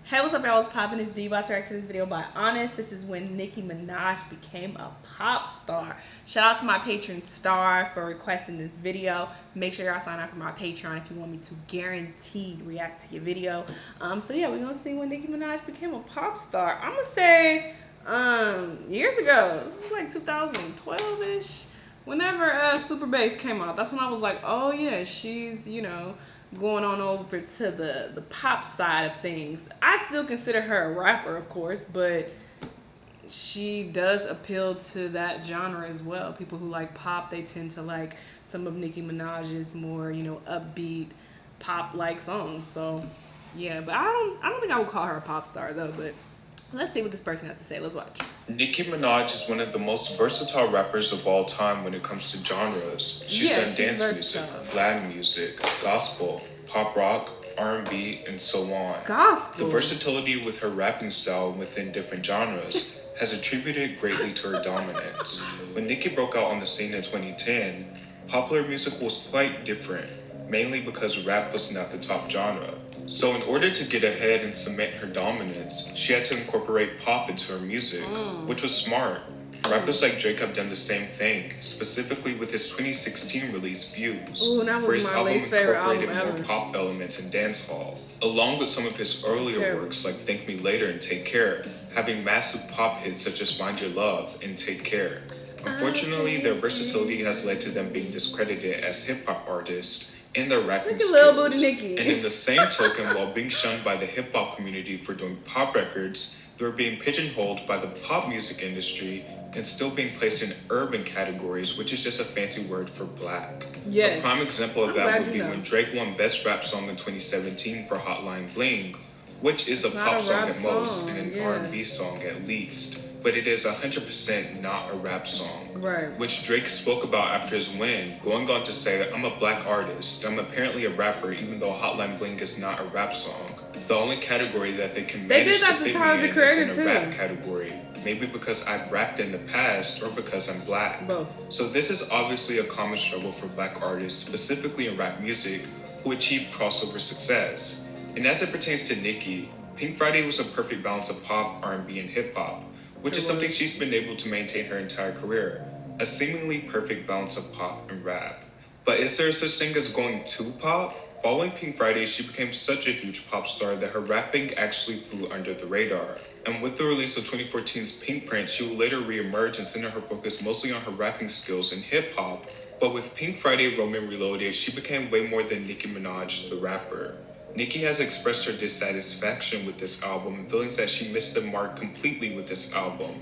Hey, what's up, y'all? What's poppin'? It's D. About to react to this video by Honest. This is when Nicki Minaj became a pop star. Shout out to my patron Star for requesting this video. Make sure y'all sign up for my Patreon if you want me to guaranteed react to your video. So yeah, we're gonna see when Nicki Minaj became a pop star. I'm gonna say years ago. This is like 2012-ish. Whenever Super Bass came out, that's when I was like, oh yeah, she's, you know, going on over to the pop side of things. I still consider her a rapper, of course, but she does appeal to that genre as well. People who like pop, they tend to like some of Nicki Minaj's more, you know, upbeat pop-like songs. So yeah, but I don't think I would call her a pop star though, but let's see what this person has to say. Let's watch. Nicki Minaj is one of the most versatile rappers of all time when it comes to genres. She's done dance music, Latin music, gospel, pop rock, R&B, and so on. Gospel. The versatility with her rapping style within different genres has attributed greatly to her dominance. When Nicki broke out on the scene in 2010, popular music was quite different, mainly because rap was not the top genre. So in order to get ahead and cement her dominance, she had to incorporate pop into her music, which was smart. Rappers like Drake have done the same thing, specifically with his 2016 release Views, where his album incorporated more pop elements and dancehall, along with some of his earlier works like Thank Me Later and Take Care, having massive pop hits such as Find Your Love and Take Care. Unfortunately, their versatility has led to them being discredited as hip-hop artists in their rapping skills. And in the same token, while being shunned by the hip-hop community for doing pop records, they were being pigeonholed by the pop music industry and still being placed in urban categories, which is just a fancy word for black. Yes. A prime example of that would be when Drake won Best Rap Song in 2017 for Hotline Bling, which is a pop song at most and an R&B song at least. But it is 100% not a rap song, which Drake spoke about after his win, going on to say that I'm a black artist, I'm apparently a rapper even though Hotline Bling is not a rap song. The only category that they can manage to fit me in is in a rap category, maybe because I've rapped in the past or because I'm black. Both. So this is obviously a common struggle for black artists, specifically in rap music, who achieve crossover success. And as it pertains to Nicki, Pink Friday was a perfect balance of pop, R&B, and hip-hop, which is something she's been able to maintain her entire career, a seemingly perfect balance of pop and rap. But is there such thing as going too pop? Following Pink Friday, she became such a huge pop star that her rapping actually flew under the radar. And with the release of 2014's Pink Print, she will later re-emerge and center her focus mostly on her rapping skills in hip-hop. But with Pink Friday Roman Reloaded, she became way more than Nicki Minaj, the rapper. Nicki has expressed her dissatisfaction with this album and feelings that she missed the mark completely with this album.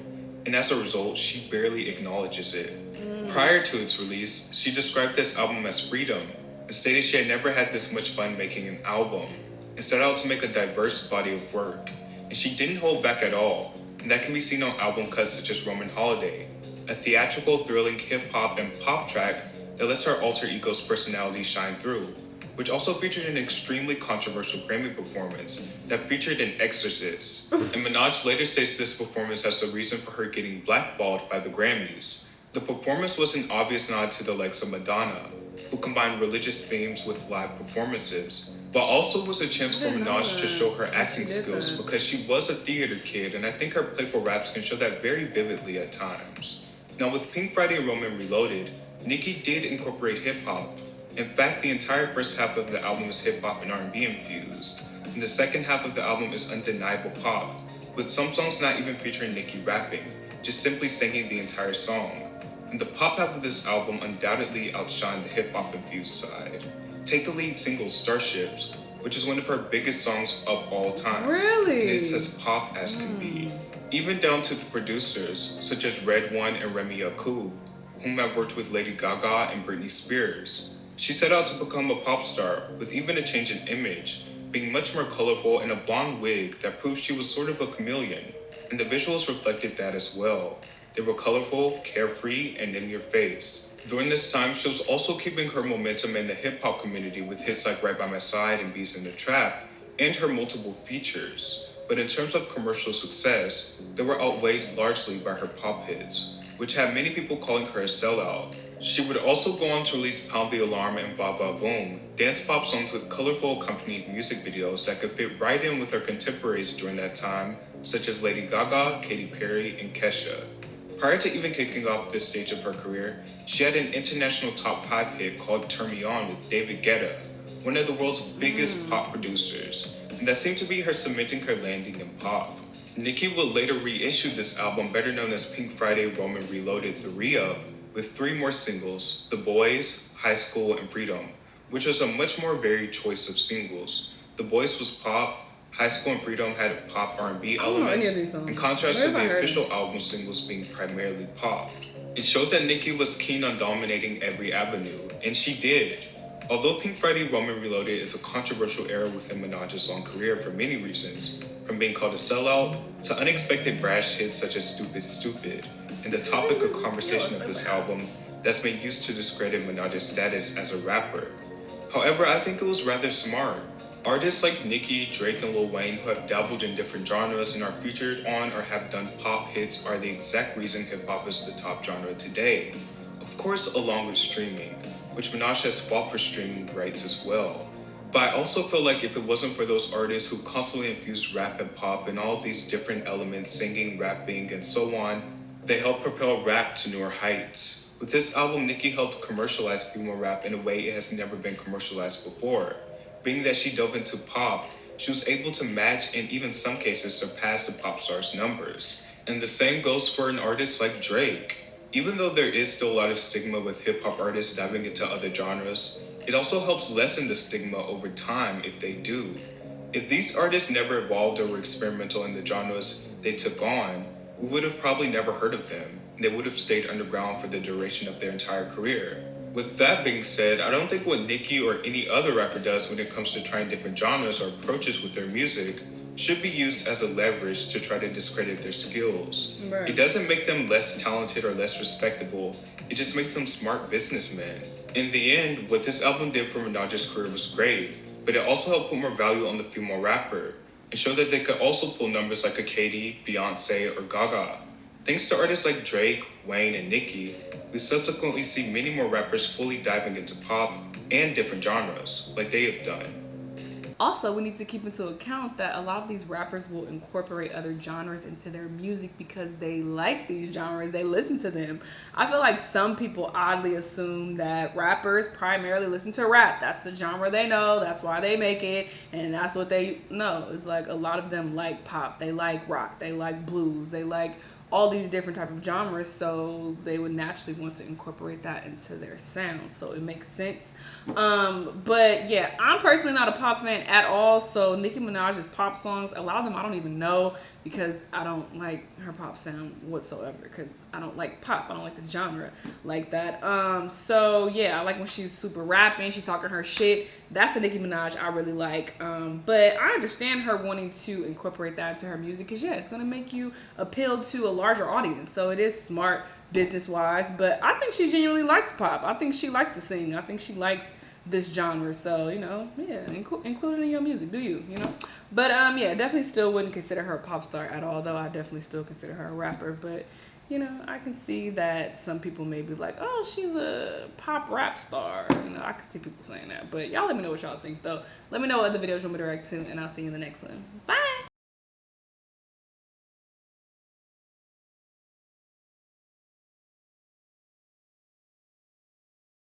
And as a result, she barely acknowledges it. Prior to its release, she described this album as freedom and stated she had never had this much fun making an album and set out to make a diverse body of work. And she didn't hold back at all, and that can be seen on album cuts such as Roman Holiday, a theatrical, thrilling hip-hop and pop track that lets her alter ego's personality shine through, which also featured an extremely controversial Grammy performance that featured an exorcist. And Minaj later states this performance as the reason for her getting blackballed by the Grammys. The performance was an obvious nod to the likes of Madonna, who combined religious themes with live performances, but also was a chance for Minaj to show her acting skills because she was a theater kid, and I think her playful raps can show that very vividly at times. Now with Pink Friday Roman Reloaded, Nicki did incorporate hip-hop. In fact, the entire first half of the album is hip-hop and R&B infused, and the second half of the album is undeniable pop, with some songs not even featuring Nicki rapping, just simply singing the entire song. And the pop half of this album undoubtedly outshined the hip-hop infused side. Take the lead single Starships, which is one of her biggest songs of all time. Really? And it's as pop as can be. Even down to the producers, such as Red One and Remy Yacoub, whom have worked with Lady Gaga and Britney Spears. She set out to become a pop star, with even a change in image, being much more colorful and a blonde wig that proved she was sort of a chameleon, and the visuals reflected that as well. They were colorful, carefree, and in your face. During this time, she was also keeping her momentum in the hip-hop community with hits like Right By My Side and Beats in the Trap, and her multiple features. But in terms of commercial success, they were outweighed largely by her pop hits, which had many people calling her a sellout. She would also go on to release Pound the Alarm and Va Va Voom, dance pop songs with colorful accompanied music videos that could fit right in with her contemporaries during that time, such as Lady Gaga, Katy Perry, and Kesha. Prior to even kicking off this stage of her career, she had an international top 5 hit called Turn Me On with David Guetta, one of the world's biggest pop producers, and that seemed to be her cementing her landing in pop. Nicki would later reissue this album, better known as Pink Friday Roman Reloaded The Re-Up, with 3 more singles, The Boys, High School, and Freedom, which was a much more varied choice of singles. The Boys was pop, High School and Freedom had pop R&B elements, in contrast to the official album singles being primarily pop. It showed that Nicki was keen on dominating every avenue, and she did. Although Pink Friday Roman Reloaded is a controversial era within Minaj's long career for many reasons, from being called a sellout to unexpected brash hits such as Stupid Stupid, and the topic of conversation of this album that's been used to discredit Minaj's status as a rapper. However, I think it was rather smart. Artists like Nicki, Drake, and Lil Wayne who have dabbled in different genres and are featured on or have done pop hits are the exact reason hip-hop is the top genre today. Of course, along with streaming, which Minaj has fought for streaming rights as well. But I also feel like if it wasn't for those artists who constantly infused rap and pop and all these different elements, singing, rapping, and so on, they helped propel rap to newer heights. With this album, Nicki helped commercialize female rap in a way it has never been commercialized before. Being that she dove into pop, she was able to match and even in some cases surpass the pop star's numbers. And the same goes for an artist like Drake. Even though there is still a lot of stigma with hip-hop artists diving into other genres, it also helps lessen the stigma over time if they do. If these artists never evolved or were experimental in the genres they took on, we would have probably never heard of them. They would have stayed underground for the duration of their entire career. With that being said, I don't think what Nicki or any other rapper does when it comes to trying different genres or approaches with their music should be used as a leverage to try to discredit their skills. Right. It doesn't make them less talented or less respectable, it just makes them smart businessmen. In the end, what this album did for Minaj's career was great, but it also helped put more value on the female rapper, and showed that they could also pull numbers like a Katy, Beyonce, or Gaga. Thanks to artists like Drake, Wayne, and Nicki, we subsequently see many more rappers fully diving into pop and different genres, like they have done. Also, we need to keep into account that a lot of these rappers will incorporate other genres into their music because they like these genres, they listen to them. I feel like some people oddly assume that rappers primarily listen to rap. That's the genre they know, that's why they make it, and that's what they know. It's like a lot of them like pop, they like rock, they like blues, they like all these different type of genres, so they would naturally want to incorporate that into their sound, so it makes sense. But yeah, I'm personally not a pop fan at all, so Nicki Minaj's pop songs, a lot of them I don't even know because I don't like her pop sound whatsoever, because I don't like pop, I don't like the genre like that. So yeah, I like when she's super rapping, she's talking her shit. That's the Nicki Minaj I really like. But I understand her wanting to incorporate that into her music because yeah, it's gonna make you appeal to a larger audience. So it is smart business wise, but I think she genuinely likes pop. I think she likes to sing. I think she likes this genre. So, you know, yeah, include it in your music, do you know? But yeah, definitely still wouldn't consider her a pop star at all, though I definitely still consider her a rapper. But you know, I can see that some people may be like, oh, she's a pop rap star. You know, I can see people saying that. But y'all let me know what y'all think, though. Let me know what other videos you want me to react to, and I'll see you in the next one. Bye!